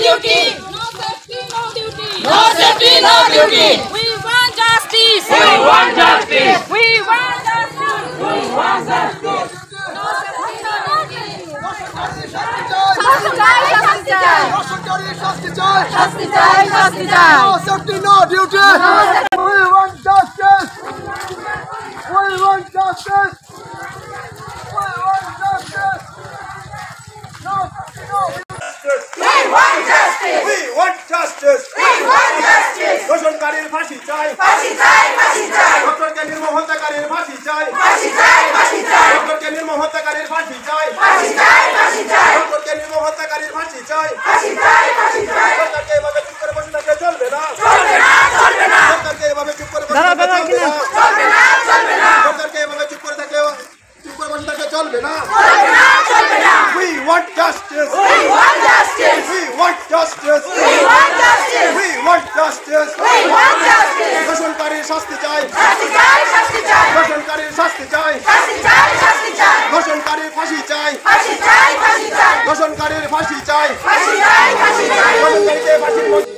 duty. No safety, no duty. No safety, no duty. We want justice. We want justice. We want justice. We want justice. No safety, no duty. No safety, no duty. We want justice. We want justice. We want justice. No safety, no duty. We want justice. We want justice. We want justice. দোষণকারীর ফাঁসি চাই। ফাঁসি চাই, ফাঁসি চাই। ডক্টরকে নির্মম হত্যাকারীর ফাঁসি চাই। ফাঁসি চাই, ফাঁসি চাই। ডক্টরকে নির্মম হত্যাকারীর ফাঁসি চাই। ফাঁসি চাই, ফাঁসি চাই। ডক্টরকে নির্মম হত্যাকারীর ফাঁসি চাই। ফাঁসি চাই, ফাঁসি চাই। সরকারকে এভাবে চুপ করে বসে থাকলে চলবে না। চলবে না, চলবে না। সরকারকে এভাবে চুপ করে বসে থাকলে চলবে না। চলবে না, চলবে না। সরকারকে এভাবে চুপ করে বসে থাকলে চলবে না। চলবে না, চলবে না। We want justice. We want justice. We want justice. We want justice. We want justice. We want justice. দোষণকারীর শাস্তি চাই। শাস্তি চাই, শাস্তি চাই। দোষণকারীর শাস্তি চাই। শাস্তি চাই, শাস্তি চাই। দোষণকারীর ফাঁসি চাই। ফাঁসি চাই, ফাঁসি চাই। দোষণকারীর ফাঁসি চাই। ফাঁসি চাই, ফাঁসি চাই। দোষণকারীকে ফাঁসির